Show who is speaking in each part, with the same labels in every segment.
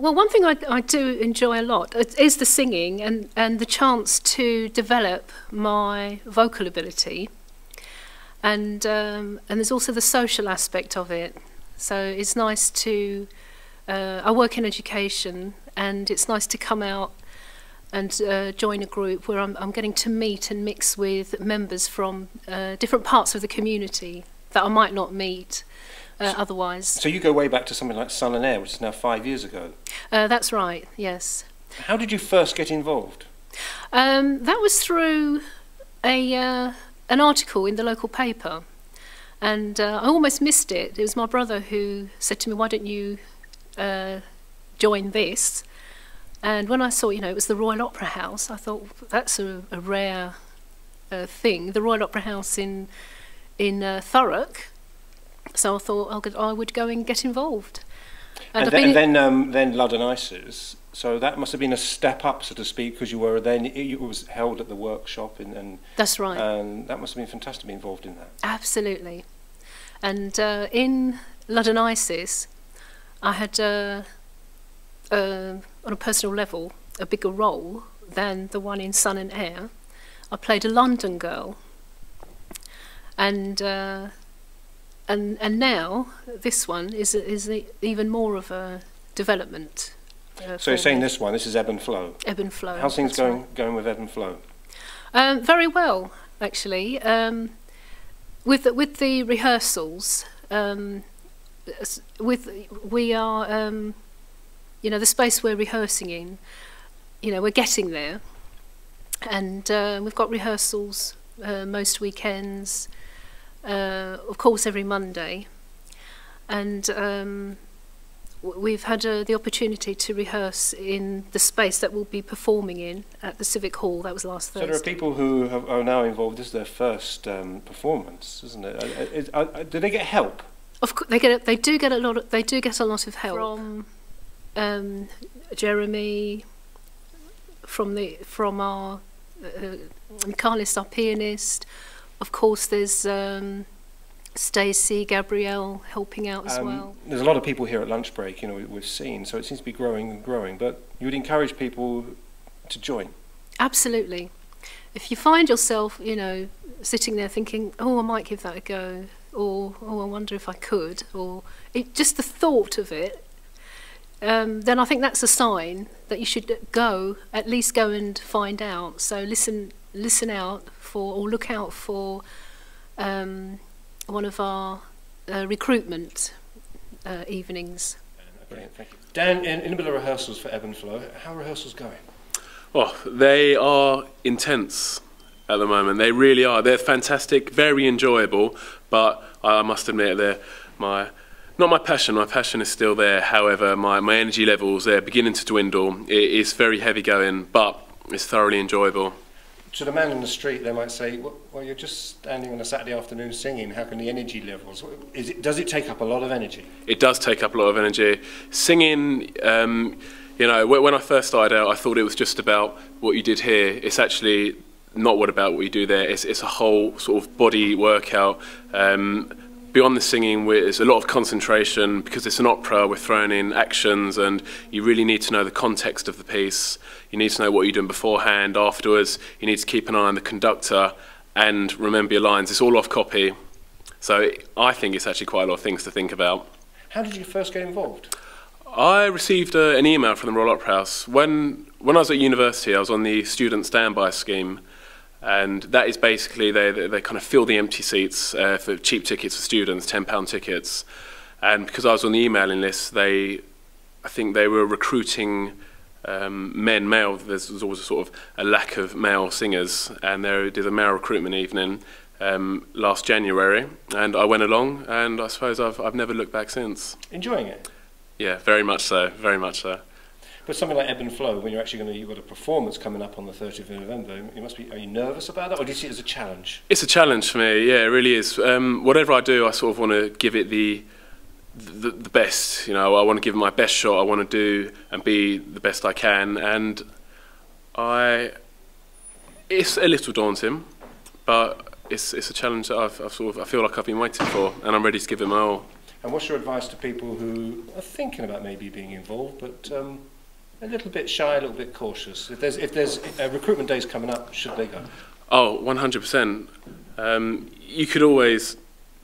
Speaker 1: Well, one thing I do enjoy a lot is the singing and the chance to develop my vocal ability. And there's also the social aspect of it. So it's nice to, I work in education, and it's nice to come out and join a group where I'm getting to meet and mix with members from different parts of the community that I might not meet otherwise. So
Speaker 2: you go way back to something like Sun and Air, which is now 5 years ago.
Speaker 1: That's right, yes.
Speaker 2: How did you first get involved?
Speaker 1: That was through an article in the local paper, and I almost missed it. It was my brother who said to me, "Why don't you join this?" And when I saw, you know, it was the Royal Opera House, I thought, that's a rare thing. The Royal Opera House in Thurrock. So I thought I would go and get involved.
Speaker 2: And then London Ices. So that must have been a step up, so to speak, because you were then, it was held at the workshop. And
Speaker 1: that's right.
Speaker 2: And that must have been fantastic to be involved in that.
Speaker 1: Absolutely. And in London Ices, I had, on a personal level, a bigger role than the one in Sun and Air. I played a London girl. And now this one is even more of a development.
Speaker 2: So you're saying this one, this is Ebb and Flow?
Speaker 1: Ebb and Flow.
Speaker 2: How's things going with Ebb and Flow?
Speaker 1: Very well, actually. With the rehearsals, we are, you know, the space we're rehearsing in, you know, we're getting there, and we've got rehearsals most weekends. Of course, every Monday, and we've had the opportunity to rehearse in the space that we'll be performing in at the Civic Hall. That was last Thursday.
Speaker 2: So there are people who are now involved. This is their first performance, isn't it? Do they get help?
Speaker 1: Of course, they do get a lot of help from Jeremy, from our Carlis, our pianist. Of course, there's Stacey, Gabrielle helping out as well.
Speaker 2: There's a lot of people here at lunch break, you know, we've seen, so it seems to be growing and growing, but you would encourage people to join?
Speaker 1: Absolutely. If you find yourself, you know, sitting there thinking, oh, I might give that a go, or oh, I wonder if I could, or just the thought of it, then I think that's a sign that you should at least go and find out. So listen out for, or look out for one of our recruitment evenings.
Speaker 2: Brilliant, thank you. Dan, in the middle of rehearsals for Ebb and Flow, how are rehearsals going?
Speaker 3: Oh, they are intense at the moment. They really are. They're fantastic, very enjoyable, but I must admit they're not my passion. My passion is still there. However, my energy levels, they're beginning to dwindle. It is very heavy going, but it's thoroughly enjoyable.
Speaker 2: To the man in the street, they might say, well, you're just standing on a Saturday afternoon singing. How can the energy levels? Does it take up a lot of energy? It
Speaker 3: does take up a lot of energy. Singing, you know, when I first started out, I thought it was just about what you did here. It's actually not about what you do there. It's a whole sort of body workout. Beyond the singing, there's a lot of concentration because it's an opera. We're throwing in actions, and you really need to know the context of the piece. You need to know what you're doing beforehand, afterwards. You need to keep an eye on the conductor and remember your lines. It's all off copy. So I think it's actually quite a lot of things to think about.
Speaker 2: How did you first get involved?
Speaker 3: I received an email from the Royal Opera House. When I was at university, I was on the student standby scheme. And that is basically, they kind of fill the empty seats for cheap tickets for students, £10 tickets. And because I was on the emailing list, I think they were recruiting male. There's always a sort of a lack of male singers, and they did a male recruitment evening last January, and I went along, and I suppose I've never looked back since.
Speaker 2: Enjoying it?
Speaker 3: Yeah, very much so, very much so.
Speaker 2: But something like Ebb and Flow, when you've got a performance coming up on the 30th of November, are you nervous about that, or do you see it as a challenge? It's
Speaker 3: a challenge for me, yeah, it really is. Whatever I do, I sort of want to give it the best, you know. I want to give it my best shot. I want to do and be the best I can, and it's a little daunting, but it's a challenge that I feel like I've been waiting for, and I'm ready to give it my all.
Speaker 2: And what's your advice to people who are thinking about maybe being involved, but a little bit shy, a little bit cautious? If there's recruitment days coming up, should they go?
Speaker 3: Oh, 100%. You could always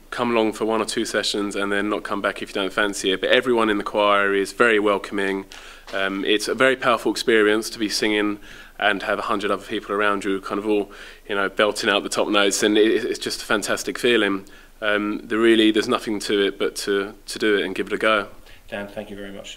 Speaker 3: come along for 1 or 2 sessions and then not come back if you don't fancy it. But everyone in the choir is very welcoming. It's a very powerful experience to be singing and have 100 other people around you, kind of all, belting out the top notes, and it's just a fantastic feeling. There's nothing to it but to do it and give it a go.
Speaker 2: Dan, thank you very much.